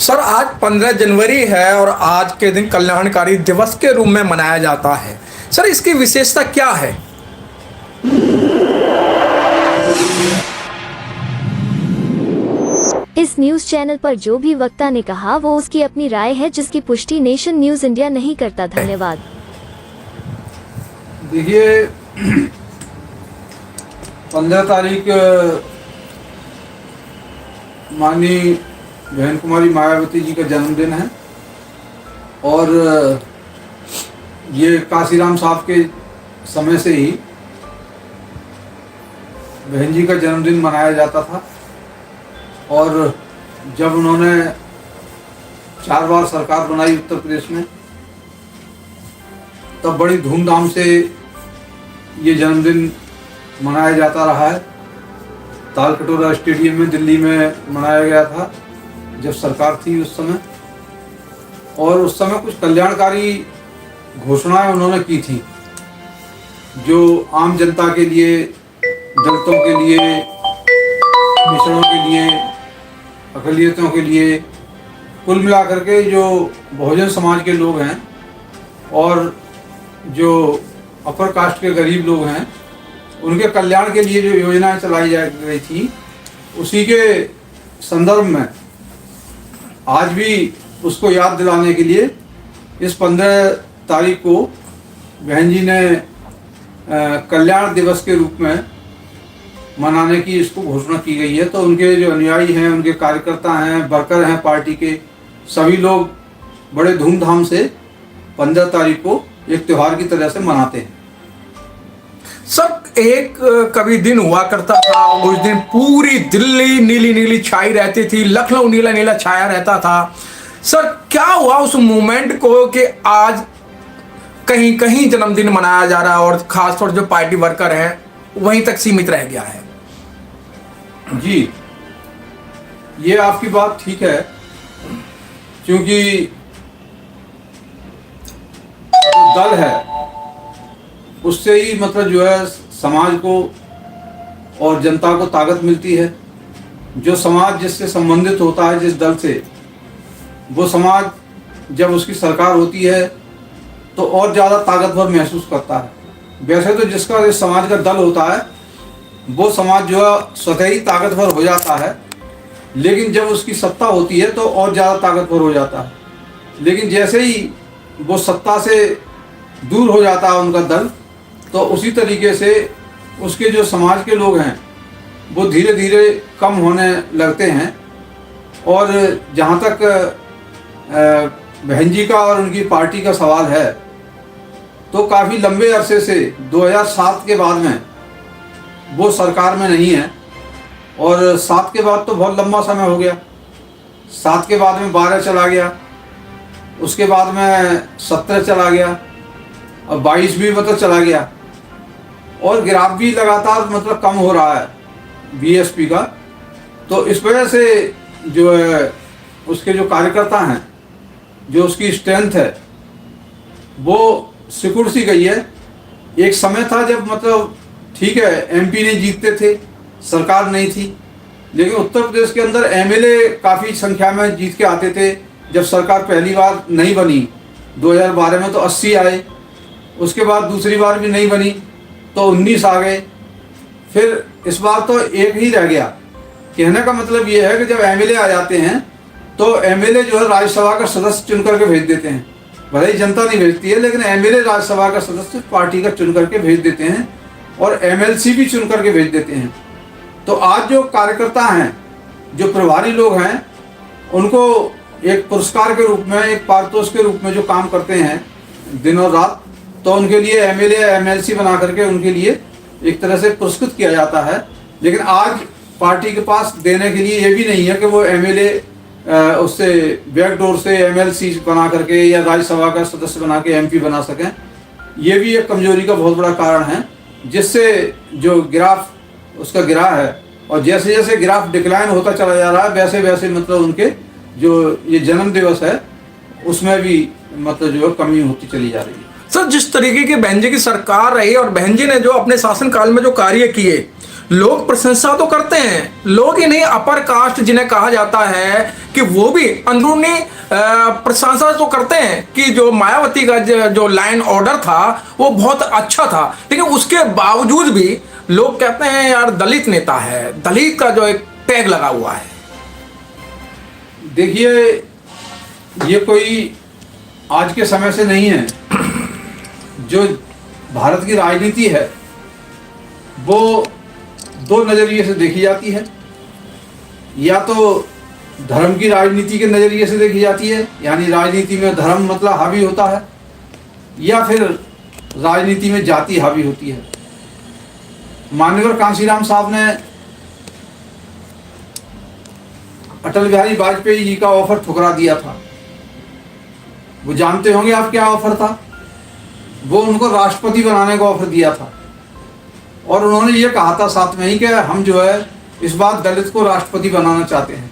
Sir आज 15 जनवरी है और आज के दिन कल्याणकारी दिवस के रूप में मनाया जाता है। सर इसकी विशेषता क्या है? इस न्यूज चैनल पर जो भी वक्ता ने कहा वो उसकी अपनी राय है जिसकी पुष्टि नेशन न्यूज इंडिया नहीं करता। धन्यवाद। देखिए 15 तारीख माननीय बहन कुमारी मायावती जी का जन्मदिन है और ये काशीराम साहब के समय से ही बहन जी का जन्मदिन मनाया जाता था। और जब उन्होंने 4 बार सरकार बनाई उत्तर प्रदेश में, तब बड़ी धूमधाम से ये जन्मदिन मनाया जाता रहा है। तालकटोरा स्टेडियम में दिल्ली में मनाया गया था जब सरकार थी उस समय, और उस समय कुछ कल्याणकारी घोषणाएं उन्होंने की थी जो आम जनता के लिए, दलितों के लिए, मिश्रणों के लिए, अकलियतों के लिए, कुल मिलाकर के जो बहुजन समाज के लोग हैं और जो अपर कास्ट के गरीब लोग हैं उनके कल्याण के लिए जो योजनाएं चलाई जा रही थी, उसी के संदर्भ में आज भी उसको याद दिलाने के लिए इस 15 तारीख को बहन जी ने कल्याण दिवस के रूप में मनाने की इसको घोषणा की गई है। तो उनके जो अनुयायी हैं, उनके कार्यकर्ता हैं, वर्कर हैं पार्टी के, सभी लोग बड़े धूमधाम से 15 तारीख को एक त्योहार की तरह से मनाते हैं। सर एक कभी दिन हुआ करता था, उस दिन पूरी दिल्ली नीली नीली छाई रहती थी, लखनऊ नीला नीला छाया रहता था। सर क्या हुआ उस मूवमेंट को कि आज कहीं कहीं जन्मदिन मनाया जा रहा है और खासतौर जो पार्टी वर्कर हैं वहीं तक सीमित रह गया है? जी, ये आपकी बात ठीक है, क्योंकि जो दल है उससे ही मतलब जो है समाज को और जनता को ताकत मिलती है। जो समाज जिससे संबंधित होता है, जिस दल से, वो समाज जब उसकी सरकार होती है तो और ज़्यादा ताकतवर महसूस करता है। वैसे तो जिसका इस समाज का दल होता है वो समाज जो है स्वतः ही ताकतवर हो जाता है, लेकिन जब उसकी सत्ता होती है तो और ज़्यादा ताकतवर हो जाता है। लेकिन जैसे ही वो सत्ता से दूर हो जाता है उनका दल, तो उसी तरीके से उसके जो समाज के लोग हैं वो धीरे धीरे कम होने लगते हैं। और जहाँ तक बहन जी का और उनकी पार्टी का सवाल है, तो काफ़ी लंबे अरसे से 2007 के बाद में वो सरकार में नहीं है। और 7 के बाद तो बहुत लंबा समय हो गया, 7 के बाद में 12 चला गया, उसके बाद में 17 चला गया, और 22 भी मतलब चला गया, और ग्राफ भी लगातार मतलब कम हो रहा है बीएसपी का। तो इस वजह से जो है उसके जो कार्यकर्ता हैं, जो उसकी स्ट्रेंथ है, वो सिकुड़ सी गई है। एक समय था जब मतलब ठीक है एमपी नहीं जीतते थे, सरकार नहीं थी, लेकिन उत्तर प्रदेश के अंदर एमएलए काफ़ी संख्या में जीत के आते थे। जब सरकार पहली बार नहीं बनी 2012 में तो 80 आए, उसके बाद दूसरी बार भी नहीं बनी तो 19 आ गए, फिर इस बार तो एक ही रह गया। कहने का मतलब ये है कि जब एमएलए आ जाते हैं तो एमएलए जो है राज्यसभा का सदस्य चुन करके भेज देते हैं। भले ही जनता नहीं भेजती है, लेकिन एमएलए राज्यसभा का सदस्य पार्टी का चुन करके भेज देते हैं, और एमएलसी भी चुन करके भेज देते हैं। तो आज जो कार्यकर्ता हैं, जो प्रभारी लोग हैं, उनको एक पुरस्कार के रूप में, एक पारितोष के रूप में जो काम करते हैं दिन और रात, तो उनके लिए एमएलए एमएलसी बना करके उनके लिए एक तरह से पुरस्कृत किया जाता है। लेकिन आज पार्टी के पास देने के लिए ये भी नहीं है कि वो एमएलए उससे बैकडोर से एमएलसी बना करके या राज्यसभा का सदस्य बना के एमपी बना सकें। ये भी एक कमजोरी का बहुत बड़ा कारण है, जिससे जो ग्राफ उसका गिरा है, और जैसे जैसे ग्राफ डिक्लाइन होता चला जा रहा है, वैसे वैसे मतलब उनके जो ये जन्म दिवस है उसमें भी मतलब जो है कमी होती चली जा रही है। सर सर जिस तरीके की बहन जी की सरकार रही और बहन जी ने जो अपने शासनकाल में जो कार्य किए, लोग प्रशंसा तो करते हैं, लोग ही नहीं अपर कास्ट जिन्हें कहा जाता है कि वो भी अंदरूनी प्रशंसा तो करते हैं कि जो मायावती का जो लाइन ऑर्डर था वो बहुत अच्छा था, लेकिन उसके बावजूद भी लोग कहते हैं यार दलित नेता है, दलित का जो एक टैग लगा हुआ है। देखिए, ये कोई आज के समय से नहीं है। जो भारत की राजनीति है वो दो नजरिए से देखी जाती है। या तो धर्म की राजनीति के नजरिए से देखी जाती है, यानी राजनीति में धर्म मतलब हावी होता है, या फिर राजनीति में जाति हावी होती है। माननीय कांशीराम साहब ने अटल बिहारी वाजपेयी जी का ऑफर ठुकरा दिया था। वो जानते होंगे आप क्या ऑफर था। वो उनको राष्ट्रपति बनाने का ऑफर दिया था और उन्होंने ये कहा था साथ में ही कि हम जो है इस बार दलित को राष्ट्रपति बनाना चाहते हैं।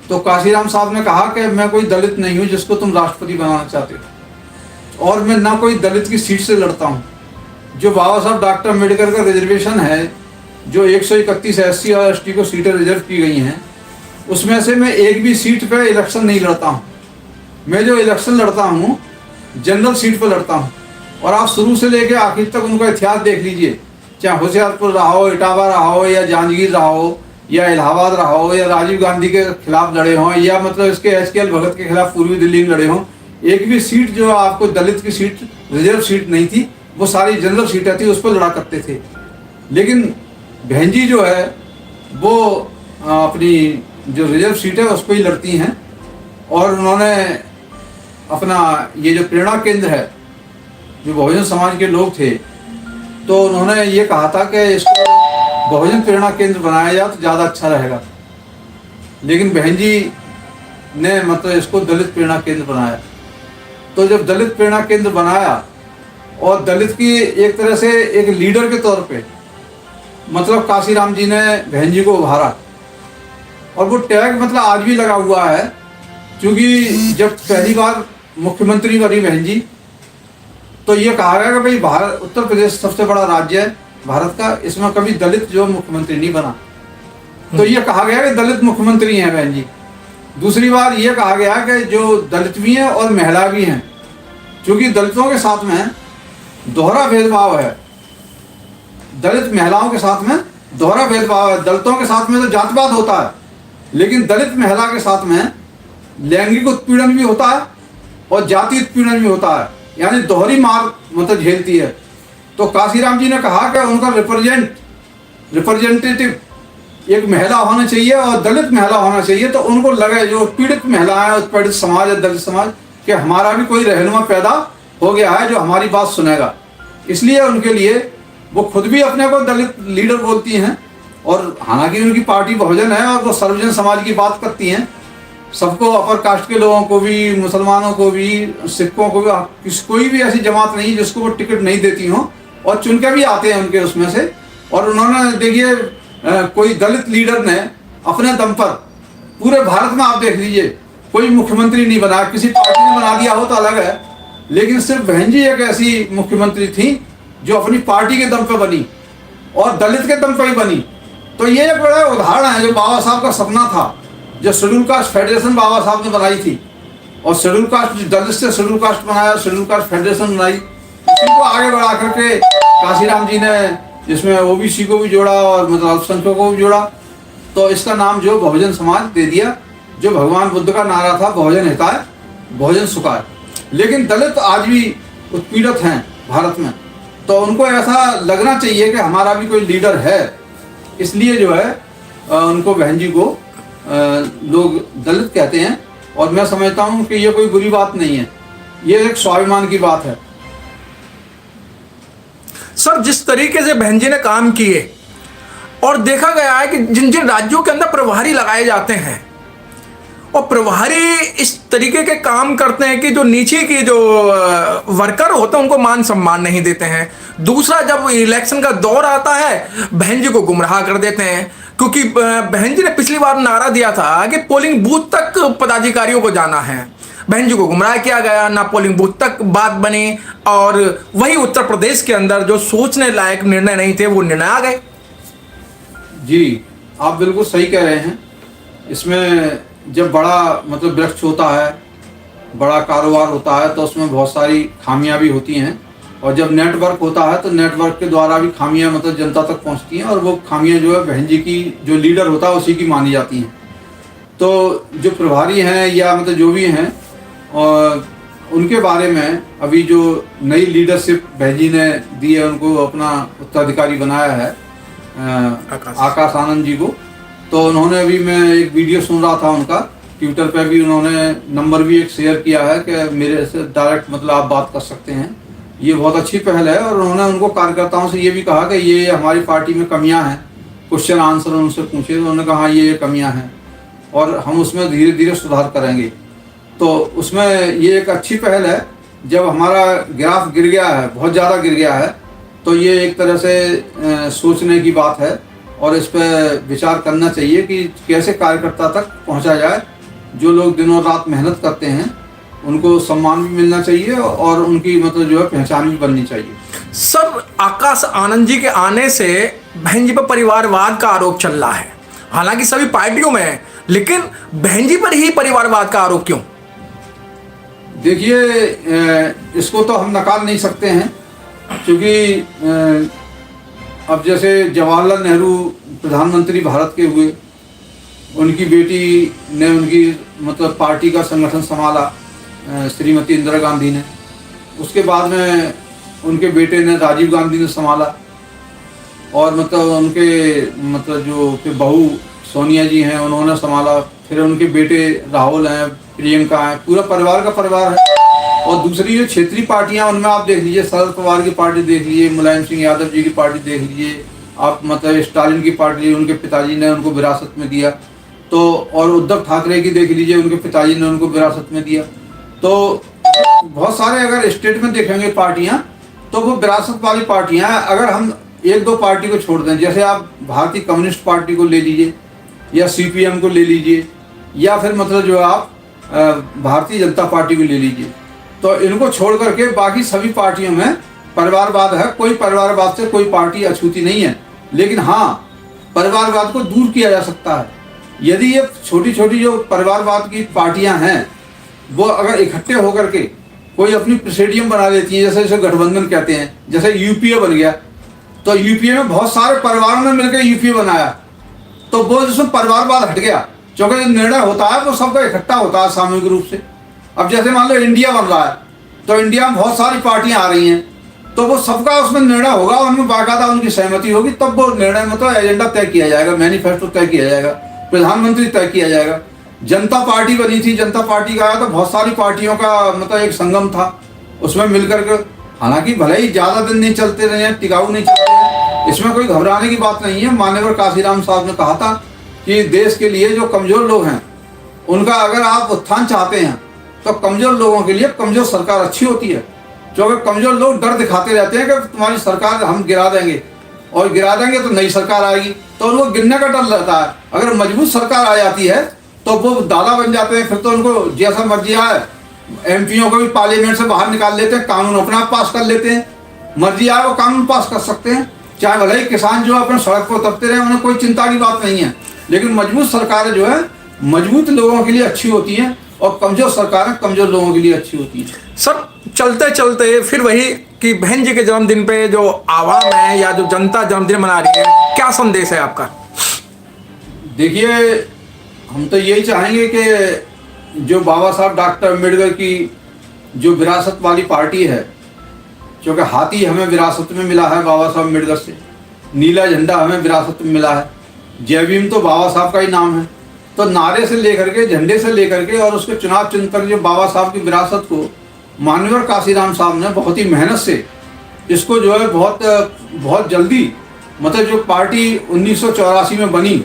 तो कांशीराम साहब ने कहा कि मैं कोई दलित नहीं हूँ जिसको तुम राष्ट्रपति बनाना चाहते हो, और मैं ना कोई दलित की सीट से लड़ता हूँ। जो बाबा साहब डॉक्टर अम्बेडकर का रिजर्वेशन है, जो 131 SC और ST को सीटें रिजर्व की गई हैं, उसमें से मैं एक भी सीट पे इलेक्शन नहीं लड़ता हूँ। मैं जो इलेक्शन लड़ता हूँ जनरल सीट पर लड़ता हूँ। और आप शुरू से लेकर आखिर तक उनका इतिहास देख लीजिए, चाहे होशियारपुर रहा हो, इटावा रहा हो, या जांजगीर रहा हो, या इलाहाबाद रहा हो, या राजीव गांधी के खिलाफ लड़े हों, या मतलब इसके HKL भगत के खिलाफ पूर्वी दिल्ली में लड़े हों, एक भी सीट जो आपको दलित की सीट रिजर्व सीट नहीं थी, वो सारी जनरल सीटें थी, उस पर लड़ा करते थे। लेकिन बहन जी जो है वो अपनी जो रिजर्व सीट है उस पर ही लड़ती हैं। और उन्होंने अपना ये जो प्रेरणा केंद्र है, जो बहुजन समाज के लोग थे, तो उन्होंने ये कहा था कि इसको बहुजन प्रेरणा केंद्र बनाया जाए तो ज़्यादा अच्छा रहेगा। लेकिन बहन जी ने मतलब इसको दलित प्रेरणा केंद्र बनाया। तो जब दलित प्रेरणा केंद्र बनाया और दलित की एक तरह से एक लीडर के तौर पे मतलब कांशीराम जी ने बहन जी को उभारा, और वो टैग मतलब आज भी लगा हुआ है। क्योंकि जब पहली बार मुख्यमंत्री बनी बहन जी, तो ये कहा गया कि भाई भारत उत्तर प्रदेश सबसे बड़ा राज्य है भारत का, इसमें कभी दलित जो मुख्यमंत्री नहीं बना। तो ये कहा गया कि दलित मुख्यमंत्री हैं बहन जी। दूसरी बार ये कहा गया कि जो दलित भी हैं और महिला भी हैं, क्योंकि दलितों के साथ में दोहरा भेदभाव है। दलित महिलाओं के साथ में दोहरा भेदभाव है। दलितों के साथ में तो जातिवाद होता है, लेकिन दलित महिला के साथ में लैंगिक उत्पीड़न भी होता है और जाति उत्पीड़न भी होता है, यानी दोहरी मार मतलब झेलती है। तो कांशीराम जी ने कहा कि उनका रिप्रेजेंटेटिव एक महिला होना चाहिए और दलित महिला होना चाहिए। तो उनको लगे जो पीड़ित महिला है, उत्पीड़ित समाज है, दलित समाज, कि हमारा भी कोई रहनुमा पैदा हो गया है जो हमारी बात सुनेगा। इसलिए उनके लिए वो खुद भी अपने को दलित लीडर बोलती हैं, और हालांकि उनकी पार्टी बहुजन है और वो सर्वजन समाज की बात करती हैं। सबको, अपर कास्ट के लोगों को भी, मुसलमानों को भी, सिखों को भी, कोई भी ऐसी जमात नहीं जिसको वो टिकट नहीं देती हो, और चुन के भी आते हैं उनके उसमें से। और उन्होंने देखिए कोई दलित लीडर ने अपने दम पर पूरे भारत में आप देख लीजिए कोई मुख्यमंत्री नहीं बना। किसी पार्टी ने बना दिया हो तो अलग है, लेकिन सिर्फ बहन जी एक ऐसी मुख्यमंत्री थी जो अपनी पार्टी के दम पर बनी और दलित के दम पर ही बनी। तो ये एक बड़ा उदाहरण है जो बाबा साहब का सपना था, जो शेड्यूल कास्ट फेडरेशन बाबा साहब ने बनाई थी, और शेड्यूल कास्ट दलित से शेड्यूल कास्ट बनाया, शेड्यूल कास्ट फेडरेशन बनाई, इसी को आगे बढ़ा करके कांशीराम जी ने जिसमें OBC को भी जोड़ा और मतलब अल्पसंख्यकों को भी जोड़ा। तो इसका नाम जो बहुजन समाज दे दिया, जो भगवान बुद्ध का नारा था, बहुजन हिताय बहुजन सुखाय। लेकिन दलित आज भी उत्पीड़ित हैं भारत में, तो उनको ऐसा लगना चाहिए कि हमारा भी कोई लीडर है। इसलिए जो है उनको बहन जी को लोग दलित कहते हैं, और मैं समझता हूँ कि ये कोई बुरी बात नहीं है, ये एक स्वाभिमान की बात है। सर जिस तरीके से बहन जी ने काम किए और देखा गया है कि जिन जिन राज्यों के अंदर प्रभारी लगाए जाते हैं और प्रभारी इस तरीके के काम करते हैं कि जो नीचे की जो वर्कर होते हैं उनको मान सम्मान नहीं देते हैं। दूसरा, जब इलेक्शन का दौर आता है बहन जी को गुमराह कर देते हैं, क्योंकि बहन जी ने पिछली बार नारा दिया था कि पोलिंग बूथ तक पदाधिकारियों को जाना है। बहन जी को गुमराह किया गया, ना पोलिंग बूथ तक बात बनी, और वही उत्तर प्रदेश के अंदर जो सोचने लायक निर्णय नहीं थे वो निर्णय आ गए। जी, आप बिल्कुल सही कह रहे हैं। इसमें जब बड़ा मतलब वृक्ष होता है, बड़ा कारोबार होता है, तो उसमें बहुत सारी खामियां भी होती हैं, और जब नेटवर्क होता है तो नेटवर्क के द्वारा भी खामियां मतलब जनता तक पहुंचती हैं, और वो खामियां जो है बहन जी की जो लीडर होता है उसी की मानी जाती हैं। तो जो प्रभारी हैं या मतलब जो भी हैं, और उनके बारे में अभी जो नई लीडरशिप बहन जी ने दी है, उनको अपना उत्तराधिकारी बनाया है आकाश आनंद जी को। तो उन्होंने अभी, मैं एक वीडियो सुन रहा था उनका, ट्विटर पे भी उन्होंने नंबर भी एक शेयर किया है कि मेरे से डायरेक्ट मतलब आप बात कर सकते हैं। ये बहुत अच्छी पहल है, और उन्होंने उनको कार्यकर्ताओं से ये भी कहा कि ये हमारी पार्टी में कमियां हैं। क्वेश्चन आंसर उनसे पूछे तो उन्होंने कहा ये कमियां हैं और हम उसमें धीरे धीरे सुधार करेंगे। तो उसमें ये एक अच्छी पहल है। जब हमारा ग्राफ गिर गया है, बहुत ज़्यादा गिर गया है, तो ये एक तरह से सोचने की बात है, और इस पर विचार करना चाहिए कि कैसे कार्यकर्ता तक पहुंचा जाए। जो लोग दिनों रात मेहनत करते हैं उनको सम्मान भी मिलना चाहिए, और उनकी मतलब जो है पहचान भी बननी चाहिए। सर, आकाश आनंद जी के आने से बहन जी पर परिवारवाद का आरोप चल रहा है, हालांकि सभी पार्टियों में है, लेकिन बहन जी पर ही परिवारवाद का आरोप क्यों? देखिए, इसको तो हम नकार नहीं सकते हैं, क्योंकि अब जैसे जवाहरलाल नेहरू प्रधानमंत्री भारत के हुए, उनकी बेटी ने उनकी मतलब पार्टी का संगठन संभाला, श्रीमती इंदिरा गांधी ने। उसके बाद में उनके बेटे ने, राजीव गांधी ने संभाला, और मतलब उनके मतलब जो फिर बहू सोनिया जी हैं उन्होंने संभाला, फिर उनके बेटे राहुल हैं, प्रियंका हैं, पूरा परिवार का परिवार है। और दूसरी जो क्षेत्रीय पार्टियां, उनमें आप देख लीजिए, शरद पवार की पार्टी देख लीजिए, मुलायम सिंह यादव जी की पार्टी देख लीजिए आप, मतलब स्टालिन की पार्टी, उनके पिताजी ने उनको विरासत में दिया। तो और उद्धव ठाकरे की देख लीजिए, उनके पिताजी ने उनको विरासत में दिया। तो बहुत सारे अगर स्टेट में देखेंगे पार्टियां, तो वो विरासत वाली पार्टियां हैं। अगर हम एक दो पार्टी को छोड़ दें, जैसे आप भारतीय कम्युनिस्ट पार्टी को ले लीजिए, या CPM को ले लीजिए, या फिर मतलब जो आप भारतीय जनता पार्टी को ले लीजिए, तो इनको छोड़ करके बाकी सभी पार्टियों में परिवारवाद है। कोई परिवारवाद से कोई पार्टी अछूती नहीं है, लेकिन हाँ, परिवारवाद को दूर किया जा सकता है। यदि ये छोटी छोटी जो परिवारवाद की पार्टियां हैं, वो अगर इकट्ठे होकर के कोई अपनी प्रेसिडियम बना लेती हैं, जैसे गठबंधन कहते हैं, जैसे UPA बन गया, तो UPA में बहुत सारे परिवारों ने मिलकर UPA बनाया, तो वो जिसमें परिवारवाद हट गया, क्योंकि निर्णय होता है वो सबका इकट्ठा होता है सामूहिक रूप से। अब जैसे मान लो इंडिया बन रहा है, तो इंडिया में बहुत सारी पार्टियां आ रही हैं, तो वो सबका उसमें निर्णय होगा, उनमें बाकायदा उनकी सहमति होगी, तब वो निर्णय मतलब एजेंडा तय किया जाएगा, मैनिफेस्टो तय किया जाएगा, प्रधानमंत्री तय किया जाएगा। जनता पार्टी बनी थी, जनता पार्टी का आया तो बहुत सारी पार्टियों का मतलब एक संगम था, उसमें मिलकर के, हालांकि भले ही ज्यादा दिन नहीं चलते रहे हैं, टिकाऊ नहीं चलते हैं, इसमें कोई घबराने की बात नहीं है। मान्यवर काशीराम साहब ने कहा था कि देश के लिए जो कमजोर लोग हैं उनका अगर आप उत्थान चाहते हैं, तो कमजोर लोगों के लिए कमजोर सरकार अच्छी होती है, क्योंकि कमजोर लोग डर दिखाते रहते हैं कि तुम्हारी सरकार हम गिरा देंगे, और गिरा देंगे तो नई सरकार आएगी, तो उनको गिरने का डर रहता है। अगर मजबूत सरकार आ जाती है तो वो दादा बन जाते हैं, फिर तो उनको जैसा मर्जी आए, MPओं को भी पार्लियामेंट से बाहर निकाल लेते हैं, कानून अपने आप पास कर लेते हैं, मर्जी आए वो कानून पास कर सकते हैं, चाहे भले ही किसान जो अपने सड़क पर उतरते रहे, उन्हें कोई चिंता की बात नहीं है। लेकिन मजबूत सरकारें जो है मजबूत लोगों के लिए अच्छी होती हैं, और कमजोर सरकारें कमजोर लोगों के लिए अच्छी होती है। सर, चलते चलते फिर वही कि बहन जी के जन्मदिन पे जो आवाम है या जो जनता जन्मदिन मना रही है, क्या संदेश है आपका? देखिए, हम तो यही चाहेंगे कि जो बाबा साहब डॉक्टर अम्बेडकर की जो विरासत वाली पार्टी है, क्योंकि हाथी हमें विरासत में मिला है बाबा साहब अम्बेडकर से, नीला झंडा हमें विरासत में मिला है, जय भीम तो बाबा साहब का ही नाम है, तो नारे से लेकर के, झंडे से लेकर के और उसके चुनाव चिन्ह तक जो बाबा साहब की विरासत को मान्यवर काशीराम साहब ने बहुत ही मेहनत से इसको जो है बहुत जल्दी, मतलब जो पार्टी 1984 में बनी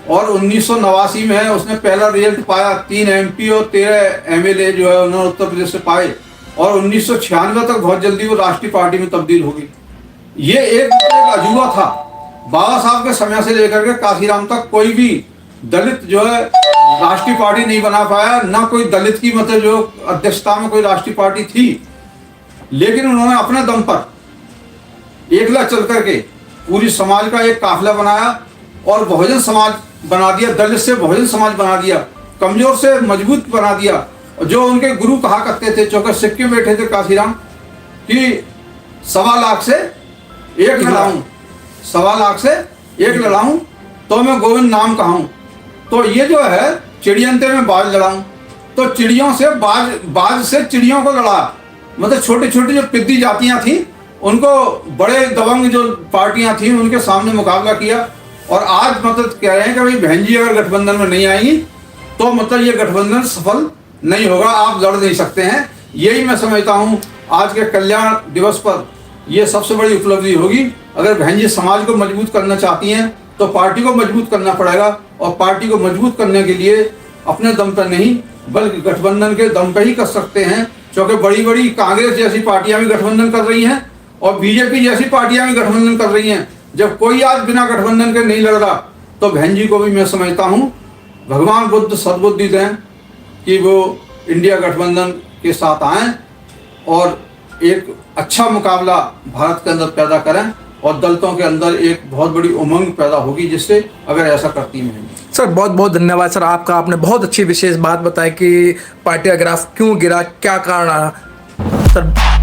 और 1989 में उसने पहला रिजल्ट पाया, 3 MP और 13 MLA जो है उन्होंने उत्तर प्रदेश से पाए, और 1996 तक बहुत जल्दी वो राष्ट्रीय पार्टी में तब्दील हो गई। ये एक अजूबा था। बाबा साहब के समय से लेकर के काशीराम तक कोई भी दलित जो है राष्ट्रीय पार्टी नहीं बना पाया, ना कोई दलित की मतलब जो अध्यक्षता में कोई राष्ट्रीय पार्टी थी, लेकिन उन्होंने अपने दम पर एकला चल करके पूरी समाज का एक काफिला बनाया और बहुजन समाज बना दिया, दलित से बहुजन समाज बना दिया, कमजोर से मजबूत बना दिया। जो उनके गुरु कहा करते थे, चौके सिक्के में बैठे थे काशीराम, कि 1.25 लाख से एक लड़ाऊं, 1.25 लाख से एक लड़ाऊं तो मैं गोविंद नाम कहूं। तो ये जो है चिड़ियंते में बाज लड़ाऊं, तो चिड़ियों से बाज से चिड़ियों को लड़ा, मतलब छोटी छोटी जो पिद्दी जातियां थी उनको बड़े दबंग जो पार्टियां थी उनके सामने मुकाबला किया। और आज मतलब कह रहे हैं कि भाई बहन जी अगर गठबंधन में नहीं आएंगी तो मतलब ये गठबंधन सफल नहीं होगा, आप लड़ नहीं सकते हैं। यही मैं समझता हूँ आज के कल्याण दिवस पर ये सबसे बड़ी उपलब्धि होगी। अगर बहन जी समाज को मजबूत करना चाहती हैं तो पार्टी को मजबूत करना पड़ेगा, और पार्टी को मजबूत करने के लिए अपने दम पर नहीं बल्कि गठबंधन के दम पर ही कर सकते हैं। क्योंकि बड़ी बड़ी कांग्रेस जैसी पार्टियां भी गठबंधन कर रही हैं और बीजेपी जैसी पार्टियां भी गठबंधन कर रही हैं। जब कोई आज बिना गठबंधन के नहीं लड़ रहा तो बहन जी को भी मैं समझता हूँ भगवान बुद्ध सद्बुद्धि दें कि वो इंडिया गठबंधन के साथ आएं और एक अच्छा मुकाबला भारत के अंदर पैदा करें, और दलितों के अंदर एक बहुत बड़ी उमंग पैदा होगी जिससे अगर ऐसा करती हैं। सर बहुत बहुत धन्यवाद सर आपका, आपने बहुत अच्छी विशेष बात बताई कि पार्टी का ग्राफ क्यों गिरा, क्या कारण रहा। सर